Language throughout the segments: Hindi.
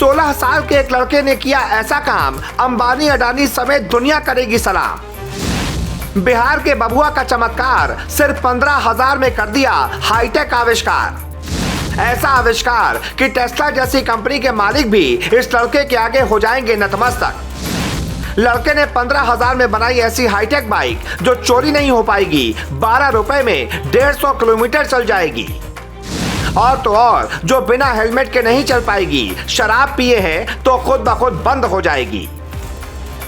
16 साल के एक लड़के ने किया ऐसा काम, अंबानी अडानी समेत दुनिया करेगी सलाम। बिहार के बबुआ का चमत्कार, सिर्फ 15,000 में कर दिया हाईटेक आविष्कार। ऐसा आविष्कार कि टेस्ला जैसी कंपनी के मालिक भी इस लड़के के आगे हो जाएंगे नतमस्तक। लड़के ने 15,000 में बनाई ऐसी हाईटेक बाइक जो चोरी नहीं हो पाएगी, 12 रुपए में 150 किलोमीटर चल जाएगी। और तो और जो बिना हेलमेट के नहीं चल पाएगी, शराब पिए हैं तो खुद ब खुद बंद हो जाएगी।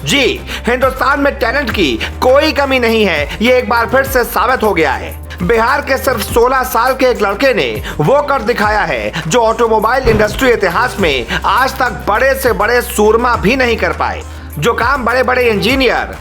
जी, हिंदुस्तान में टैलेंट की कोई कमी नहीं है, ये एक बार फिर से साबित हो गया है। बिहार के सिर्फ 16 साल के एक लड़के ने वो कर दिखाया है जो ऑटोमोबाइल इंडस्ट्री इतिहास में आज तक बड़े से बड़े सूरमा भी नहीं कर पाए। जो काम बड़े बड़े इंजीनियर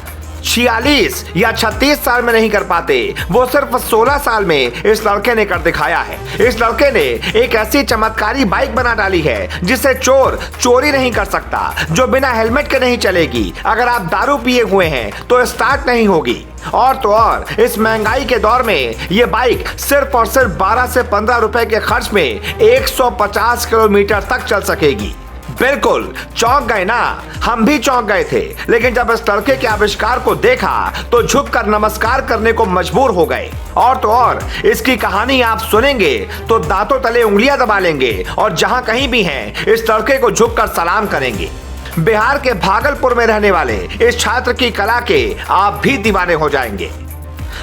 46 या 36 साल में नहीं कर पाते, वो सिर्फ 16 साल में इस लड़के ने कर दिखाया है। इस लड़के ने एक ऐसी चमत्कारी बाइक बना डाली है जिसे चोर चोरी नहीं कर सकता, जो बिना हेलमेट के नहीं चलेगी, अगर आप दारू पिए हुए हैं तो स्टार्ट नहीं होगी। और तो और इस महंगाई के दौर में ये बाइक सिर्फ और सिर्फ 12 से 15 रुपए के खर्च में 150 किलोमीटर तक चल सकेगी। बिल्कुल चौंक गए ना, हम भी चौंक गए थे, लेकिन जब इस लड़के के आविष्कार को देखा तो झुककर नमस्कार करने को मजबूर हो गए। और तो और इसकी कहानी आप सुनेंगे तो दांतों तले उंगलियां दबा लेंगे और जहां कहीं भी हैं इस लड़के को झुककर सलाम करेंगे। बिहार के भागलपुर में रहने वाले इस छात्र की कला के आप भी दीवाने हो जाएंगे।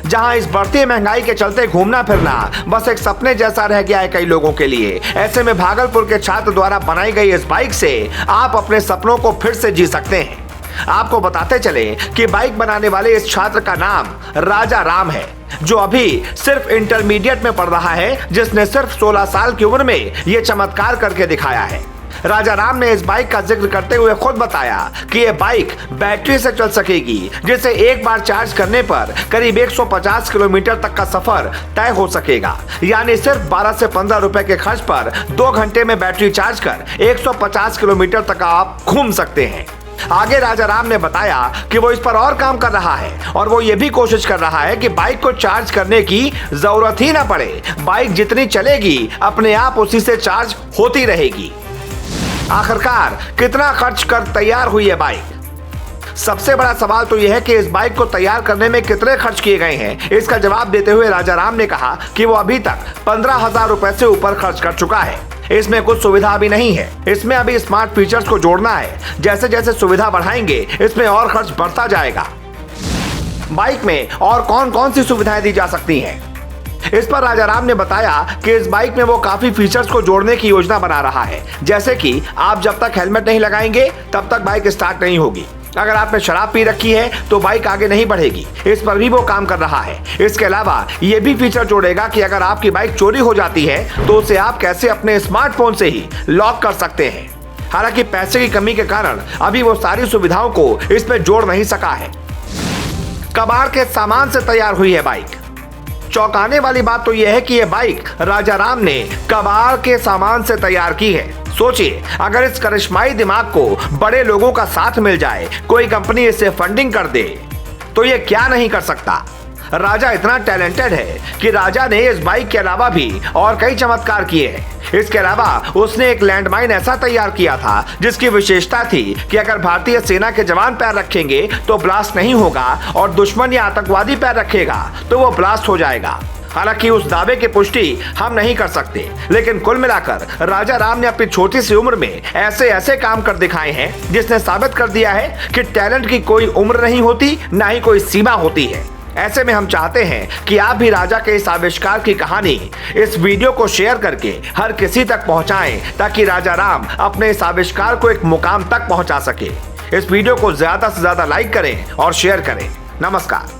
जहां इस बढ़ती महंगाई के चलते घूमना फिरना बस एक सपने जैसा रह गया है कई लोगों के लिए, ऐसे में भागलपुर के छात्र द्वारा बनाई गई इस बाइक से आप अपने सपनों को फिर से जी सकते हैं। आपको बताते चले कि बाइक बनाने वाले इस छात्र का नाम राजा राम है, जो अभी सिर्फ इंटरमीडिएट में पढ़ रहा है, जिसने सिर्फ 16 साल की उम्र में यह चमत्कार करके दिखाया है। राजा राम ने इस बाइक का जिक्र करते हुए खुद बताया कि यह बाइक बैटरी से चल सकेगी, जिसे एक बार चार्ज करने पर करीब 150 किलोमीटर तक का सफर तय हो सकेगा। यानी सिर्फ 12 से 15 रुपए के खर्च पर 2 घंटे में बैटरी चार्ज कर 150 किलोमीटर तक आप घूम सकते हैं। आगे राजा राम ने बताया कि वो इस पर और काम कर रहा है और वो ये भी कोशिश कर रहा है कि बाइक को चार्ज करने की जरूरत ही ना पड़े। बाइक जितनी चलेगी अपने आप उसी से चार्ज होती रहेगी। आखिरकार कितना खर्च कर तैयार हुई है बाइक? सबसे बड़ा सवाल तो यह है कि इस बाइक को तैयार करने में कितने खर्च किए गए हैं। इसका जवाब देते हुए राजा राम ने कहा कि वो अभी तक 15,000 रुपए से ऊपर खर्च कर चुका है। इसमें कुछ सुविधा अभी नहीं है, इसमें अभी स्मार्ट फीचर्स को जोड़ना है। जैसे जैसे सुविधा बढ़ाएंगे इसमें और खर्च बढ़ता जाएगा। बाइक में और कौन कौन सी सुविधाएं दी जा सकती हैं? इस पर राजा राम ने बताया कि इस बाइक में वो काफी फीचर्स को जोड़ने की योजना बना रहा है, जैसे कि आप जब तक हेलमेट नहीं लगाएंगे तब तक बाइक स्टार्ट नहीं होगी। अगर आपने शराब पी रखी है तो बाइक आगे नहीं बढ़ेगी, इस पर भी वो काम कर रहा है। इसके अलावा ये भी फीचर जोड़ेगा कि अगर आपकी बाइक चोरी हो जाती है तो उसे आप कैसे अपने स्मार्टफोन से ही लॉक कर सकते हैं। हालांकि पैसे की कमी के कारण अभी वो सारी सुविधाओं को इसमें जोड़ नहीं सका है। कबाड़ के सामान से तैयार हुई है बाइक। चौंकाने वाली बात तो यह है कि यह बाइक राजा राम ने कबाड़ के सामान से तैयार की है। सोचिए, अगर इस करिश्माई दिमाग को बड़े लोगों का साथ मिल जाए, कोई कंपनी इसे फंडिंग कर दे, तो ये क्या नहीं कर सकता। राजा इतना टैलेंटेड है कि राजा ने इस बाइक के अलावा भी और कई चमत्कार किए हैं। इसके अलावा उसने एक लैंडमाइन ऐसा तैयार किया था जिसकी विशेषता थी कि अगर भारतीय सेना के जवान पैर रखेंगे तो ब्लास्ट नहीं होगा और दुश्मन या आतंकवादी पैर रखेगा तो वो ब्लास्ट हो जाएगा। हालांकि उस दावे की पुष्टि हम नहीं कर सकते, लेकिन कुल मिलाकर राजा राम ने अपनी छोटी सी उम्र में ऐसे ऐसे काम कर दिखाए हैं जिसने साबित कर दिया है कि टैलेंट की कोई उम्र नहीं होती, ना ही कोई सीमा होती है। ऐसे में हम चाहते हैं कि आप भी राजा के इस आविष्कार की कहानी इस वीडियो को शेयर करके हर किसी तक पहुंचाएं, ताकि राजा राम अपने इस आविष्कार को एक मुकाम तक पहुंचा सके। इस वीडियो को ज्यादा से ज्यादा लाइक करें और शेयर करें। नमस्कार।